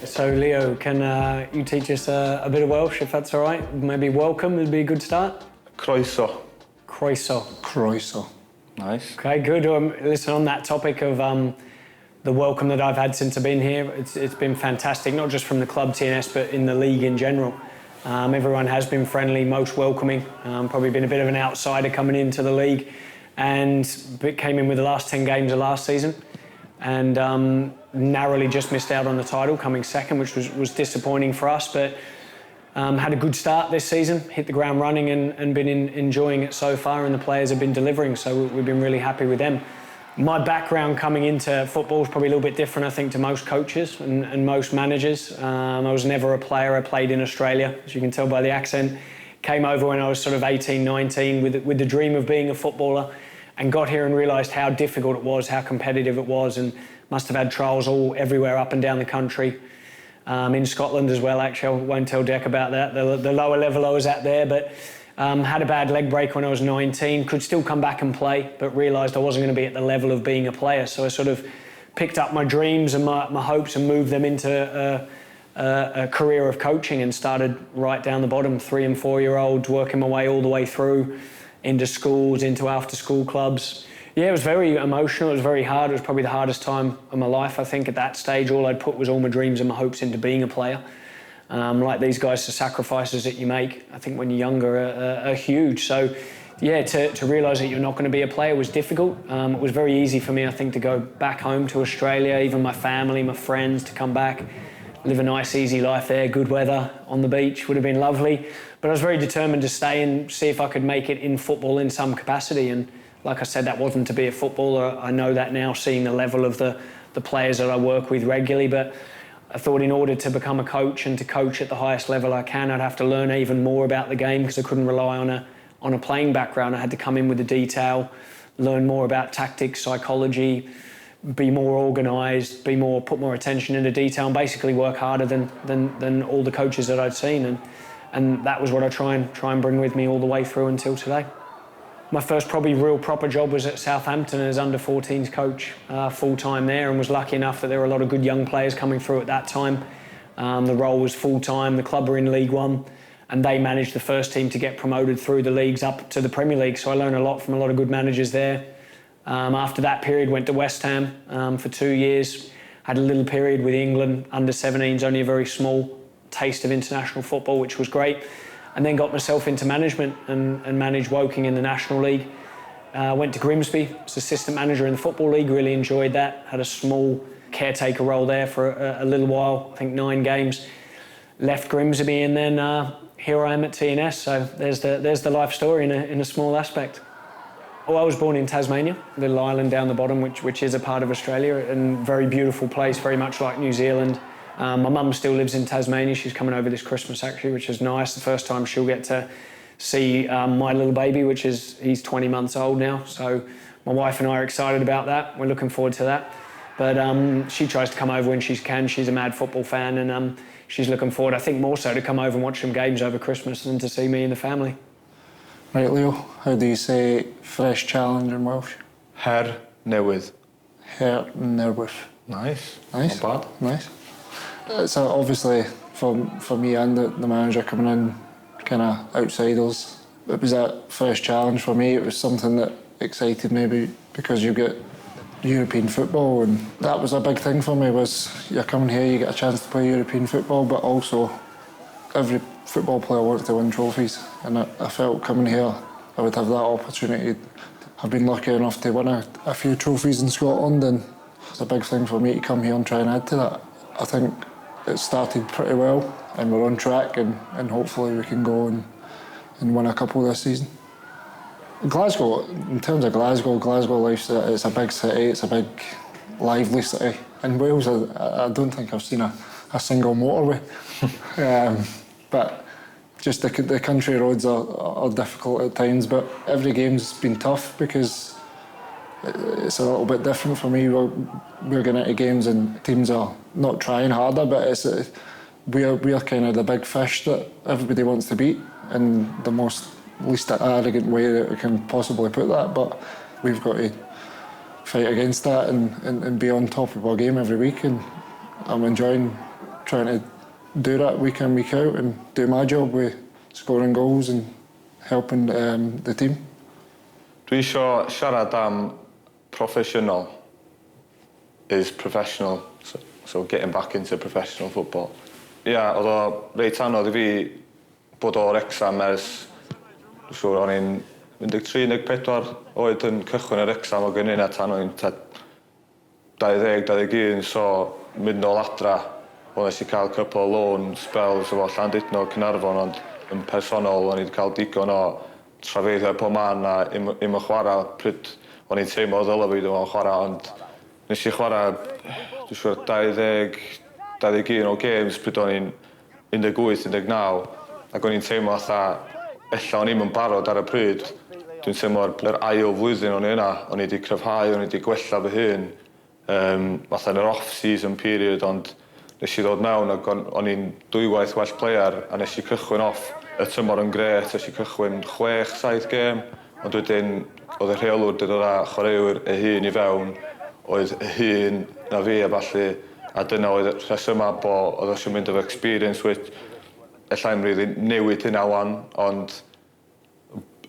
So Leo, can you teach us a bit of Welsh, if that's all right? Maybe welcome would be a good start. Croeso. Croeso. Croeso. Nice. Okay, good. Listen, on that topic of the welcome that I've had since I've been here, it's been fantastic, not just from the club TNS, but in the league in general. Everyone has been friendly, most welcoming. Probably been a bit of an outsider coming into the league, and came in with the last 10 games of last season, and narrowly just missed out on the title, coming second, which was disappointing for us, but had a good start this season, hit the ground running and been enjoying it so far, and the players have been delivering, so we've been really happy with them. My background coming into football is probably a little bit different, I think, to most coaches and most managers. I was never a player. I played in Australia, as you can tell by the accent. Came over when I was sort of 18, 19 with the dream of being a footballer, and got here and realised how difficult it was, how competitive it was, and must have had trials everywhere up and down the country. In Scotland as well, actually. I won't tell Dec about that, the lower level I was at there, but had a bad leg break when I was 19, could still come back and play, but realised I wasn't going to be at the level of being a player. So I sort of picked up my dreams and my hopes and moved them into a career of coaching, and started right down the bottom, 3 and 4 year olds, working my way all the way through into schools, into after school clubs. Yeah, it was very emotional, it was very hard. It was probably the hardest time of my life, I think, at that stage. All I'd put was all my dreams and my hopes into being a player. Like these guys, the sacrifices that you make, I think when you're younger, are huge. So yeah, to realise that you're not going to be a player was difficult. It was very easy for me, I think, to go back home to Australia, even my family, my friends, to come back, live a nice, easy life there, good weather, on the beach, would have been lovely. But I was very determined to stay and see if I could make it in football in some capacity. And like I said, that wasn't to be a footballer. I know that now, seeing the level of the players that I work with regularly. But I thought in order to become a coach and to coach at the highest level I can, I'd have to learn even more about the game, because I couldn't rely on a playing background. I had to come in with the detail, learn more about tactics, psychology, be more organised, put more attention into detail, and basically work harder than all the coaches that I'd seen. And that was what I try and bring with me all the way through until today. My first probably real proper job was at Southampton as under-14s coach, full-time there, and was lucky enough that there were a lot of good young players coming through at that time. The role was full-time, the club were in League One, and they managed the first team to get promoted through the leagues up to the Premier League, so I learned a lot from a lot of good managers there. After that period, went to West Ham for 2 years, had a little period with England, under-17s, only a very small taste of international football, which was great. And then got myself into management and managed Woking in the National League. Went to Grimsby as assistant manager in the Football League, really enjoyed that. Had a small caretaker role there for a little while, I think 9 games. Left Grimsby, and then here I am at TNS, so there's the life story in a small aspect. Well, I was born in Tasmania, a little island down the bottom, which is a part of Australia, and very beautiful place, very much like New Zealand. My mum still lives in Tasmania. She's coming over this Christmas, actually, which is nice. The first time she'll get to see my little baby, he's 20 months old now. So my wife and I are excited about that. We're looking forward to that. But she tries to come over when she can. She's a mad football fan, and she's looking forward, I think, more so to come over and watch some games over Christmas than to see me and the family. Right, Leo, how do you say fresh challenge in Welsh? Newydd. Newydd. Nice. Nice. Not bad. Nice. It's obviously, for me and the manager coming in, kind of outsiders, it was that fresh challenge for me. It was something that excited me because you get European football, and that was a big thing for me. Was you're coming here, you get a chance to play European football, but also every football player wants to win trophies, and I felt coming here I would have that opportunity. I've been lucky enough to win a few trophies in Scotland, and it's a big thing for me to come here and try and add to that. I think it started pretty well, and we're on track, and hopefully we can go and win a couple this season. Glasgow, in terms of Glasgow lifestyle, it's a big city, it's a big lively city. In Wales, I don't think I've seen a single motorway. But just the country roads are difficult at times, but every game's been tough because it's a little bit different for me. We're getting into games and teams are not trying harder, but we're kind of the big fish that everybody wants to beat, and the most least arrogant way that we can possibly put that, but we've got to fight against that and be on top of our game every week, and I'm enjoying trying to do that week in, week out, and do my job with scoring goals and helping the team. Dwi isio siarad am professional is professional, so getting back into professional football. Ia, oedd o reit anodd I fi bod o'r exam ers, dwi'n siŵr, o'n i'n 13-14 oed yn cychwyn yr exam o gynnu na tan o'n 20-21, so mynd nôl adra. O'n nes I cael couple o loan spells efo Llandudno, Caernarfon, ond yn personol o'n I wedi cael digon o trafeiddiau pob man a im o chwarae pryd o'n i'n teimlo ddylai fi ddim o'n chwarae, ond nes I chwarae, dwi'n siŵr, 21 o games pryd o'n i'n 18-19, ac o'n i'n teimlo ella o'n i'm yn barod ar y pryd. Dwi'n teimlo'r ail flwyddyn o'n i yna, o'n I wedi cryfhau, o'n I wedi gwella fy hun, fatha yn yr off-season period, ond nes I ddod mewn ac o'n i'n dwywaith well player a nes I cychwyn off y tymor yn gret, nes I cychwyn 6-7 gêm, ond wedyn oedd y rheolwr wedi dod â chwaraewyr y hun I fewn, oedd y hun na fi a ballu, a dyna oedd y rhesyma bod oedd eisiau mynd efo experience, which allai'n rili newid hynna wan, ond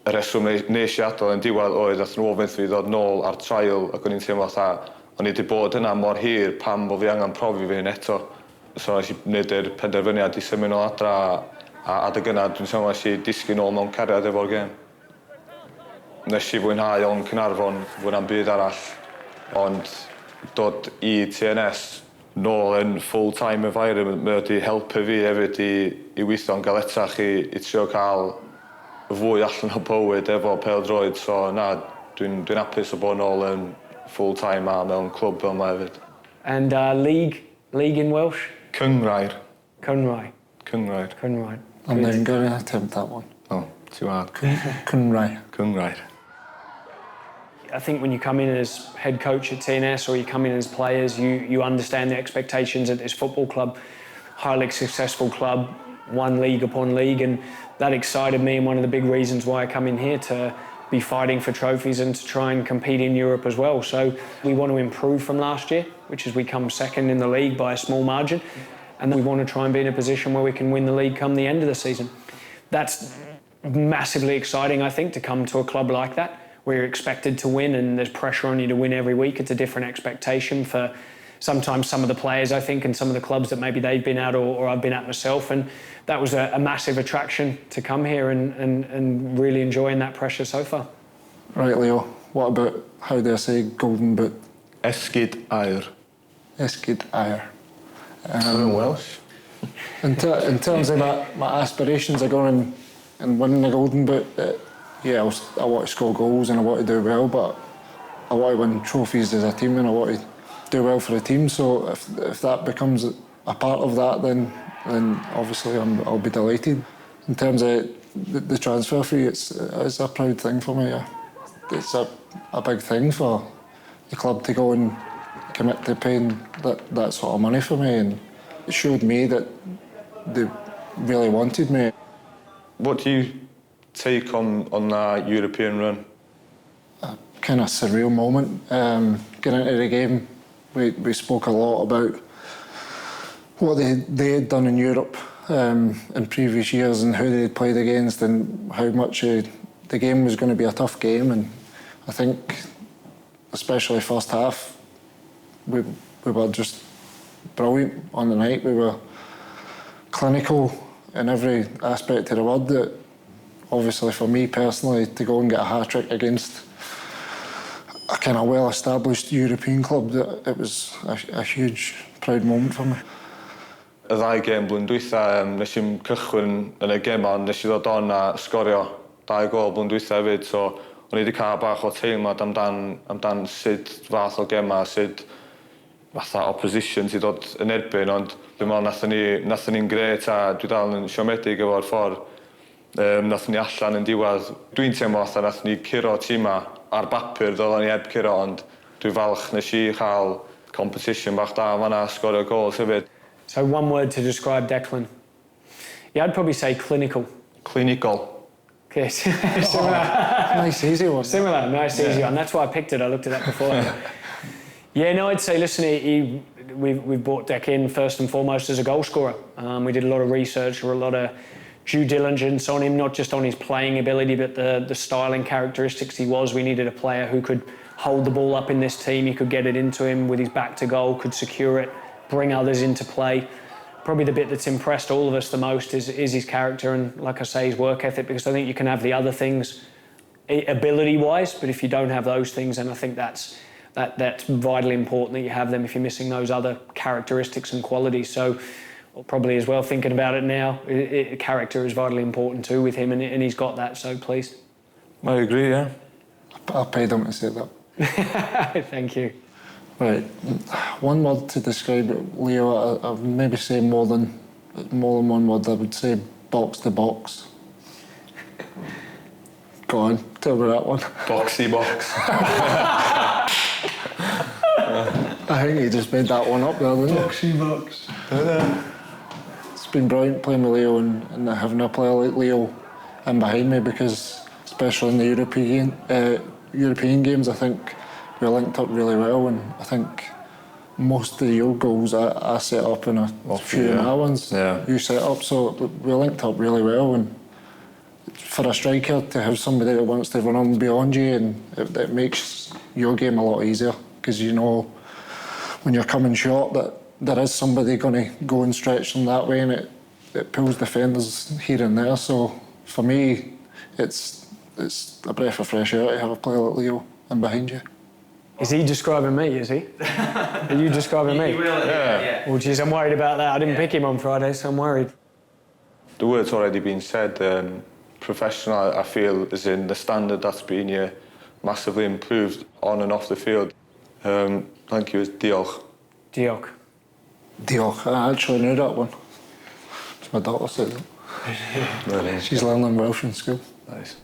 y reswm nes I adael yn diwedd oedd ath nhw ofyn fi ddod nôl ar trial ac o'n i'n teimlo o'n I wedi bod yna mor hir pam bod fi angen profi fi'n eto. So nes I wneud yr penderfyniad I symud nôl adra a adeg yna dwi'n teimlo nes I disgyn nôl mewn cariad efo'r gêm. Nes I fwynhau o'n Caernarfon fwyna'n byd arall, ond dod I TNS nôl yn full-time environment, mae wedi helpu fi hefyd I weithio'n galetach I trio cael fwy allan o bywyd efo Pel-droed, so na, dwi'n hapus o bod nôl yn full-time a mewn clwb fel yma hefyd. And league in Welsh? Cyngrair. Cynrair. Cyngrair. Cynrair. I'm not even going to attempt that one. Oh, too hard. Cynrair. Cyngrair. I think when you come in as head coach at TNS or you come in as players, you understand the expectations at this football club. Highly successful club, won league upon league, and that excited me, and one of the big reasons why I come in here to be fighting for trophies and to try and compete in Europe as well. So we want to improve from last year, which is we come second in the league by a small margin, and we want to try and be in a position where we can win the league come the end of the season. That's massively exciting, I think, to come to a club like that, where you're expected to win and there's pressure on you to win every week. It's a different expectation for sometimes some of the players, I think, and some of the clubs that maybe they've been at or I've been at myself. And that was a massive attraction to come here and really enjoying that pressure so far. Right, Leo, what about, how do I say golden boot? Esgid air. Esgid air. In Welsh. In terms of my aspirations of going and winning the golden boot, yeah, I want to score goals and I want to do well, but I want to win trophies as a team and I want to do well for the team. So if that becomes a part of that, then obviously I'll be delighted. In terms of the transfer fee, it's a proud thing for me. Yeah. It's a big thing for the club to go and commit to paying that sort of money for me, and it showed me that they really wanted me. What do you take on that European run? A kind of surreal moment. Getting into the game, we spoke a lot about what they had done in Europe in previous years and who they had played against and how much the game was going to be a tough game. And I think, especially first half, we were just brilliant on the night. We were clinical in every aspect of the word. That obviously for me personally, to go and get a hat-trick against a kind of well-established European club, that it was a huge, proud moment for me. Y ddau gêm blwyddyn dwytha, nes i'n cychwyn yn y gêm ond nes I ddod on a sgorio 2 gol blwyddyn dwytha hefyd, so o'n I wedi cael bach o teimlad amdan sut fath o gema, sut fatha opposition sydd dod yn erbyn, ond dwi'n meddwl nathon ni'n gret a dwi dal yn siomedig efo'r ffordd. Nathon ni allan yn diwedd. Dwi'n teimlo fatha nathon ni curo tîma ar bapur, ddoedden ni heb curo, ond dwi'n falch nes I chael competition bach da fan'na, sgorio gols hefyd. So one word to describe Declan. Yeah, I'd probably say clinical. Clinical. Okay, similar. Nice, easy one. Similar, nice, easy one. That's why I picked it. I looked at that before. Yeah, no, I'd say, listen, we've brought Dec in first and foremost as a goal scorer. We did a lot of research, or a lot of due diligence on him, not just on his playing ability, but the style and characteristics he was. We needed a player who could hold the ball up in this team. He could get it into him with his back to goal, could secure it, bring others into play. Probably the bit that's impressed all of us the most is his character and, like I say, his work ethic, because I think you can have the other things ability-wise, but if you don't have those things, then I think that's vitally important that you have them if you're missing those other characteristics and qualities. So probably as well, thinking about it now, character is vitally important too with him, and he's got that, so pleased. I agree, yeah. I paid him to say that. Thank you. Right, one word to describe it, Leo. I'd maybe say more than one word. I would say box to box. Go on, tell me that one. Boxy box. I think you just made that one up there, didn't you? Boxy box. It's been brilliant playing with Leo and having a player like Leo in behind me, because especially in the European games, I think we linked up really well, and I think most of your goals I set up and a few of my ones you set up, so we linked up really well. And for a striker to have somebody that wants to run on beyond you, and it makes your game a lot easier, because you know when you're coming short that there is somebody going to go and stretch them that way, and it pulls defenders here and there. So for me, it's a breath of fresh air to have a player like Leo in behind you. Is he describing me, is he? Are you describing me? He will, yeah. Well, geez, I'm worried about that. I didn't pick him on Friday, so I'm worried. The word's already been said. Professional, I feel, is in the standard that's been massively improved on and off the field. Thank you, diolch. Diolch. Diolch. I actually knew that one. It's my daughter said it. Really? She's learning Welsh in school. Nice.